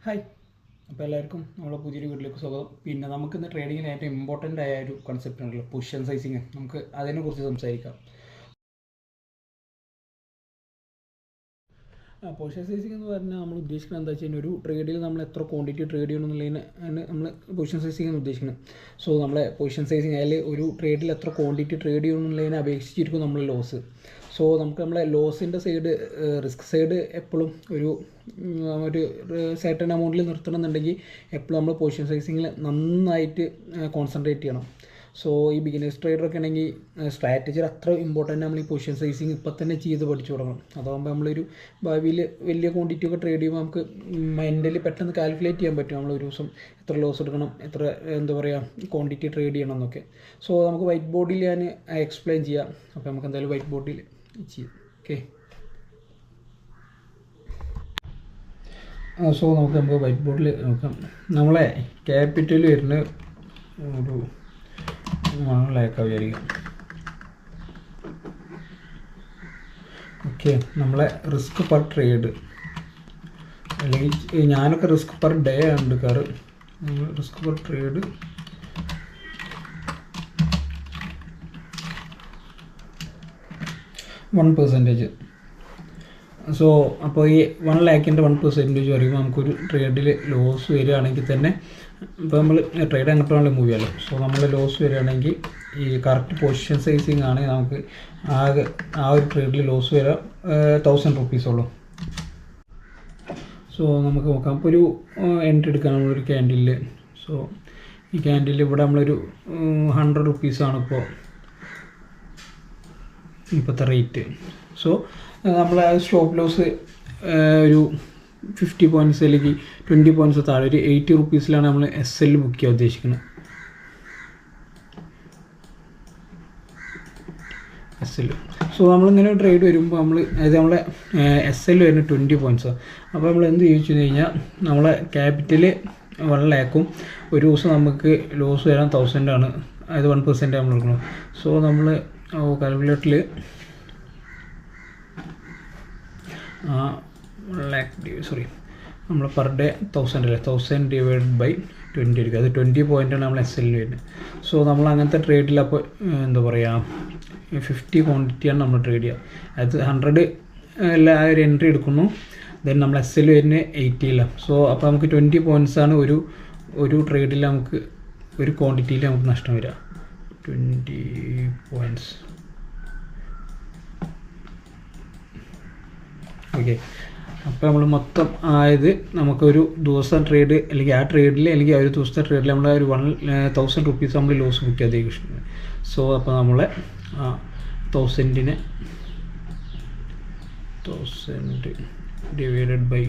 Hi, അപ്പോൾ എല്ലാവർക്കും നമ്മളെ പുതിയൊരു വീട്ടിലേക്ക് സ്വാഗതം. പിന്നെ നമുക്കിന്ന് ട്രേഡിങ്ങിന് ഏറ്റവും ഇമ്പോർട്ടൻ്റ് ആയ ഒരു കൺസെപ്റ്റ് ഉണ്ടല്ലോ, പുഷ് ആൻഡ് സൈസിങ്. നമുക്ക് അതിനെക്കുറിച്ച് സംസാരിക്കാം. പുഷ് ആൻഡ് സൈസിങ് എന്ന് പറഞ്ഞാൽ നമ്മൾ ഉദ്ദേശിക്കുന്നത് എന്താ വെച്ചാൽ ഒരു ട്രേഡിൽ നമ്മൾ എത്ര ക്വാണ്ടിറ്റി ട്രേഡ് ചെയ്യണമെന്നുള്ളതിന് നമ്മൾ പൊസിഷൻ സൈസിങ് എന്ന് ഉദ്ദേശിക്കുന്നത്. സോ നമ്മളെ പൊസിഷൻ സൈസിങ് അതിൽ ഒരു ട്രേഡിൽ എത്ര ക്വാണ്ടിറ്റി ട്രേഡ് ചെയ്യണമെന്നുള്ളതിനെ അപേക്ഷിച്ചിരിക്കും നമ്മൾ ലോസ്. സോ നമുക്ക് നമ്മളെ ലോസിൻ്റെ സൈഡ്, റിസ്ക് സൈഡ് എപ്പോഴും ഒരു സർട്ടൻ എമൗണ്ടിൽ നിർത്തണമെന്നുണ്ടെങ്കിൽ എപ്പോഴും നമ്മൾ പൊസിഷൻ സൈസിങ്ങിൽ നന്നായിട്ട് കോൺസെൻട്രേറ്റ് ചെയ്യണം. സോ ഈ ബിഗിനേഴ്സ് ട്രേഡറൊക്കെ ആണെങ്കിൽ സ്ട്രാറ്റജി അത്ര ഇമ്പോർട്ടൻ്റ്. നമ്മൾ ഈ പൊസിഷൻ സൈസിങ് ഇപ്പം തന്നെ ചെയ്ത് പഠിച്ചു തുടങ്ങണം. അതാകുമ്പോൾ നമ്മളൊരു ഭാവിയിൽ വലിയ ക്വാണ്ടിറ്റി ഒക്കെ ട്രേഡ് ചെയ്യുമ്പോൾ നമുക്ക് മെൻ്റലി പെട്ടെന്ന് കാൽക്കുലേറ്റ് ചെയ്യാൻ പറ്റും. നമ്മൾ ഒരു ദിവസം എത്ര ലോസ് എടുക്കണം, എത്ര ക്വാണ്ടിറ്റി ട്രേഡ് ചെയ്യണം എന്നൊക്കെ. സോ നമുക്ക് വൈറ്റ് ബോർഡിൽ ഞാൻ എക്സ്പ്ലെയിൻ ചെയ്യാം. അപ്പോൾ നമുക്ക് എന്തായാലും വൈറ്റ് ബോർഡിൽ ചെയ്യാം. ഓക്കെ, സോ നമുക്ക് വൈറ്റ് ബോർഡിൽ നോക്കാം. നമ്മളെ ക്യാപിറ്റൽ വരുന്ന ഒരു 1 lakh വിചാരിക്കാം. ഓക്കെ, നമ്മളെ റിസ്ക് പെർ ട്രേഡ്, അല്ലെങ്കിൽ ഞാനൊക്കെ റിസ്ക് പെർ ഡേ ആണ് എടുക്കാറ്. Risk per trade 1%. സോ അപ്പോൾ ഈ 1 lakhൻ്റെ 1% പറയുമ്പോൾ നമുക്കൊരു ട്രേഡിൽ ലോസ് വരികയാണെങ്കിൽ തന്നെ, ഇപ്പോൾ നമ്മൾ ട്രേഡ് അങ്ങോട്ട് വേണമെങ്കിൽ മൂവ് ചെയ്യാമല്ലോ. സോ നമ്മൾ ലോസ് വരികയാണെങ്കിൽ ഈ കറക്റ്റ് പൊസിഷൻ സൈസിങ് ആണെങ്കിൽ നമുക്ക് ആകെ ആ ഒരു ട്രേഡിൽ ലോസ് വരാം 1000 rupees ഉള്ളൂ. സോ നമുക്ക് നോക്കാം. അപ്പോൾ ഒരു എൻട്രി എടുക്കാം നമ്മളൊരു ക്യാൻഡിലിൽ. സോ ഈ ക്യാൻഡിൽ ഇവിടെ നമ്മളൊരു 100 rupees ആണ് ഇപ്പോഴത്തെ റേറ്റ്. സോ നമ്മൾ ആ സ്റ്റോപ്പ് ലോസ് ഒരു 50 points അല്ലെങ്കിൽ 20 points താഴെ ഒരു 80 rupeesലാണ് നമ്മൾ SL ബുക്ക് ചെയ്യാൻ ഉദ്ദേശിക്കുന്നത്. SL. സോ നമ്മളിങ്ങനെ ട്രേഡ് വരുമ്പോൾ നമ്മളെ SL വരുന്ന 20 points. അപ്പോൾ നമ്മൾ എന്ത് ചോദിച്ചു കഴിഞ്ഞാൽ നമ്മളെ ക്യാപിറ്റൽ 1 lakhും ഒരു ദിവസം നമുക്ക് ലോസ് വരാൻ 1000 ആണ്. അതായത് 1% നമ്മൾ എടുക്കണം. സോ നമ്മൾ കാൽക്കുലേറ്ററിൽ 1 lakh നമ്മൾ പെർ ഡേ 1000 അല്ലേ, 1000 ഡിവൈഡ് ബൈ 20 എടുക്കുക. അത് 20 പോയിൻ്റാണ് നമ്മൾ SL വരുന്നത്. സോ നമ്മൾ അങ്ങനത്തെ ട്രേഡിൽ അപ്പോൾ 50 ക്വാണ്ടിറ്റിയാണ് നമ്മൾ ട്രേഡ് ചെയ്യുക. അത് 100 എല്ലാ ഒരു എൻട്രി എടുക്കുന്നു. ദെൻ നമ്മൾ SL വരുന്നത് 80. സോ അപ്പോൾ നമുക്ക് 20 points ആണ് ഒരു ട്രേഡിൽ നമുക്ക് ഒരു ക്വാണ്ടിറ്റിയിൽ നമുക്ക് നഷ്ടം വരിക. 20 points. ഓക്കെ, അപ്പോൾ നമ്മൾ മൊത്തം ആയത് നമുക്കൊരു ദിവസം ട്രേഡ്, അല്ലെങ്കിൽ ആ ട്രേഡിൽ അല്ലെങ്കിൽ ആ ഒരു ദിവസത്തെ ട്രേഡിൽ നമ്മൾ ഒരു 1000 rupees നമ്മൾ ലോസ് ബുക്ക് ചെയ്തേക്കും. സോ അപ്പോൾ നമ്മളെ 1000 ഡിവൈഡഡ് ബൈ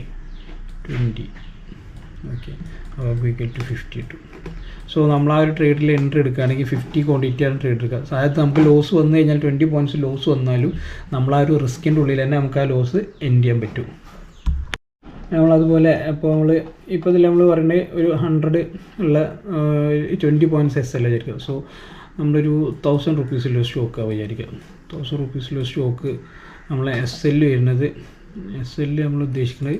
20. ഓക്കെ, അപ്പോൾ ഈക്വൽ ടു 52. സോ നമ്മൾ ആ ഒരു ട്രേഡിൽ എൻട്രി എടുക്കുകയാണെങ്കിൽ 50 ക്വാണ്ടിറ്റിയാണ് ട്രേഡ് എടുക്കുക. അതായത് നമുക്ക് ലോസ് വന്നു കഴിഞ്ഞാൽ 20 points ലോസ് വന്നാലും നമ്മൾ ആ ഒരു റിസ്കിൻ്റെ ഉള്ളിൽ തന്നെ നമുക്ക് ആ ലോസ് എൻഡ് ചെയ്യാൻ പറ്റും. നമ്മളതുപോലെ ഇപ്പോൾ ഇതിൽ നമ്മൾ പറയുന്നത് ഒരു 100 ഉള്ള 20 points SL വിചാരിക്കുക. സോ നമ്മളൊരു 1000 rupees സ്റ്റോക്ക് വിചാരിക്കുക. 1000 rupees സ്റ്റോക്ക് നമ്മളെ SL വരുന്നത്, SL നമ്മൾ ഉദ്ദേശിക്കുന്നത്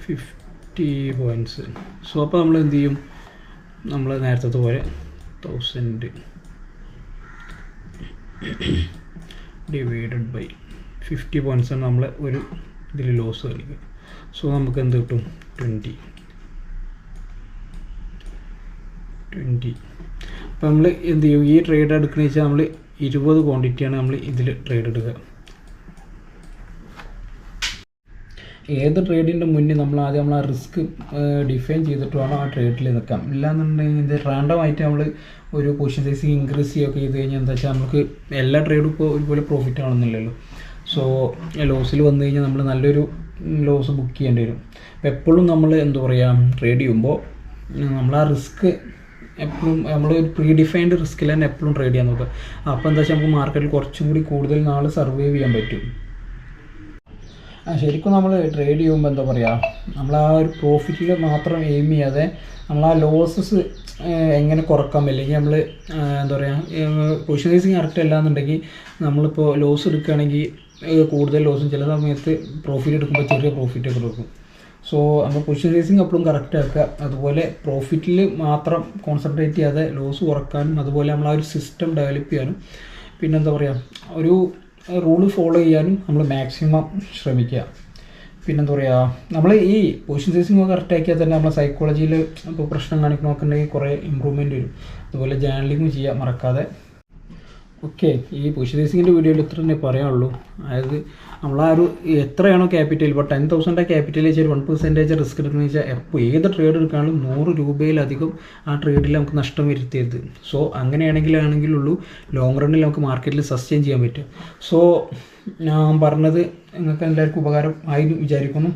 50 points. സോ അപ്പോൾ നമ്മൾ എന്ത് ചെയ്യും, നമ്മൾ നേരത്തെ പോലെ 1000 ഡിവൈഡഡ് ബൈ 50 points ആണ് നമ്മൾ ഒരു ഇതിൽ ലോസ് കളിക്കുക. സോ നമുക്ക് എന്ത് കിട്ടും, 20. അപ്പോൾ നമ്മൾ എന്ത് ചെയ്യും, ഈ ട്രേഡ് എടുക്കുന്നത് വെച്ചാൽ നമ്മൾ 20 ക്വാണ്ടിറ്റിയാണ് നമ്മൾ ഇതിൽ ട്രേഡ് എടുക്കുക. ഏത് ട്രേഡിൻ്റെ മുന്നേ നമ്മൾ ആദ്യം ആ റിസ്ക് ഡിഫൈൻ ചെയ്തിട്ട് വേണം ആ ട്രേഡിൽ നിൽക്കാം. ഇല്ലാന്നുണ്ടെങ്കിൽ ഇത് റാൻഡമായിട്ട് നമ്മൾ ഒരു പൊസിഷൻ സൈസിങ് ഇൻക്രീസ് ചെയ്യുകയൊക്കെ ചെയ്ത് കഴിഞ്ഞാൽ എന്താ വെച്ചാൽ നമുക്ക് എല്ലാ ട്രേഡും ഇപ്പോൾ ഒരുപോലെ പ്രോഫിറ്റ് ആണെന്നില്ലല്ലോ. സോ ലോസിൽ വന്നു കഴിഞ്ഞാൽ നമ്മൾ നല്ലൊരു ലോസ് ബുക്ക് ചെയ്യേണ്ടി വരും. അപ്പോൾ എപ്പോഴും നമ്മൾ ട്രേഡ് ചെയ്യുമ്പോൾ നമ്മൾ ആ റിസ്ക് എപ്പോഴും നമ്മൾ ഒരു പ്രീ ഡിഫൈൻഡ് റിസ്കിൽ തന്നെ എപ്പോഴും ട്രേഡ് ചെയ്യാൻ നോക്കുക. അപ്പോൾ എന്താ വെച്ചാൽ നമുക്ക് മാർക്കറ്റിൽ കുറച്ചും കൂടി കൂടുതൽ നാൾ സർവൈവ് ചെയ്യാൻ പറ്റും. ശരിക്കും നമ്മൾ ട്രേഡ് ചെയ്യുമ്പോൾ നമ്മൾ ആ ഒരു പ്രോഫിറ്റിൽ മാത്രം എയിം ചെയ്യാതെ നമ്മൾ ആ ലോസസ് എങ്ങനെ കുറക്കാം, അല്ലെങ്കിൽ നമ്മൾ പൊസിഷൻ സൈസിങ് കറക്റ്റ് അല്ല എന്നുണ്ടെങ്കിൽ നമ്മളിപ്പോൾ ലോസ് എടുക്കുകയാണെങ്കിൽ കൂടുതൽ ലോസും ചില സമയത്ത് പ്രോഫിറ്റ് എടുക്കുമ്പോൾ ചെറിയ പ്രോഫിറ്റൊക്കെ എടുക്കും. സോ നമ്മൾ പൊസിഷൻ സൈസിങ് എപ്പോഴും കറക്റ്റ് ആക്കുക. അതുപോലെ പ്രോഫിറ്റിൽ മാത്രം കോൺസെൻട്രേറ്റ് ചെയ്യാതെ ലോസ് കുറക്കാനും അതുപോലെ നമ്മൾ ആ ഒരു സിസ്റ്റം ഡെവലപ്പ് ചെയ്യാനും പിന്നെന്താ പറയുക ഒരു റൂള് ഫോളോ ചെയ്യാനും നമ്മൾ മാക്സിമം ശ്രമിക്കുക. പിന്നെന്താ പറയുക നമ്മൾ ഈ പൊസിഷൻ സൈസിങ് കറക്റ്റ് ആക്കിയാൽ തന്നെ നമ്മളെ സൈക്കോളജിയിൽ ഇപ്പോൾ പ്രശ്നം കാണിക്കണമെന്നുണ്ടെങ്കിൽ കുറേ ഇമ്പ്രൂവ്മെൻറ്റ് വരും. അതുപോലെ ജേർണലിങ്ങും ചെയ്യുക മറക്കാതെ. ഓക്കെ, ഈ പൊസിഷൻ സൈസിങ്ങിൻ്റെ വീഡിയോയിൽ ഇത്ര തന്നെ പറയാനുള്ളൂ. അതായത് നമ്മളാ ഒരു എത്രയാണോ ക്യാപിറ്റൽ, ഇപ്പോൾ 10,000 ക്യാപിറ്റൽ വെച്ചാൽ 1% റിസ്ക് എടുക്കുന്നത് വെച്ചാൽ എപ്പോൾ ഏത് ട്രേഡ് എടുക്കുകയാണെങ്കിലും 100 രൂപയിലധികം ആ ട്രേഡിൽ നമുക്ക് നഷ്ടം വരുത്തരുത്. സോ അങ്ങനെയാണെങ്കിലുള്ളൂ ലോങ് റണ്ണിൽ നമുക്ക് മാർക്കറ്റിൽ സസ്റ്റെയിൻ ചെയ്യാൻ പറ്റും. സോ ഞാൻ പറഞ്ഞത് നിങ്ങൾക്ക് എല്ലാവർക്കും ഉപകാരം ആയി വിചാരിക്കുന്നു.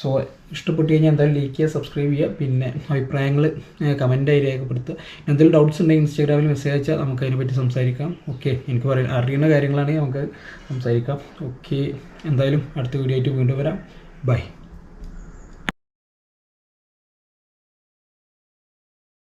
സോ ഇഷ്ടപ്പെട്ട് കഴിഞ്ഞാൽ എന്തായാലും ലൈക്ക് ചെയ്യുക, സബ്സ്ക്രൈബ് ചെയ്യുക, പിന്നെ അഭിപ്രായങ്ങൾ കമൻറ്റായി രേഖപ്പെടുത്തുക. എന്തെങ്കിലും ഡൗട്ട്സ് ഉണ്ടെങ്കിൽ ഇൻസ്റ്റാഗ്രാമിൽ മെസ്സേജ് അയച്ചാൽ നമുക്ക് അതിനെപ്പറ്റി സംസാരിക്കാം. ഓക്കെ, എനിക്ക് അറിയുന്ന കാര്യങ്ങളാണെങ്കിൽ നമുക്ക് സംസാരിക്കാം. ഓക്കെ, എന്തായാലും അടുത്ത വീഡിയോ ആയിട്ട് വീണ്ടും വരാം. ബൈ.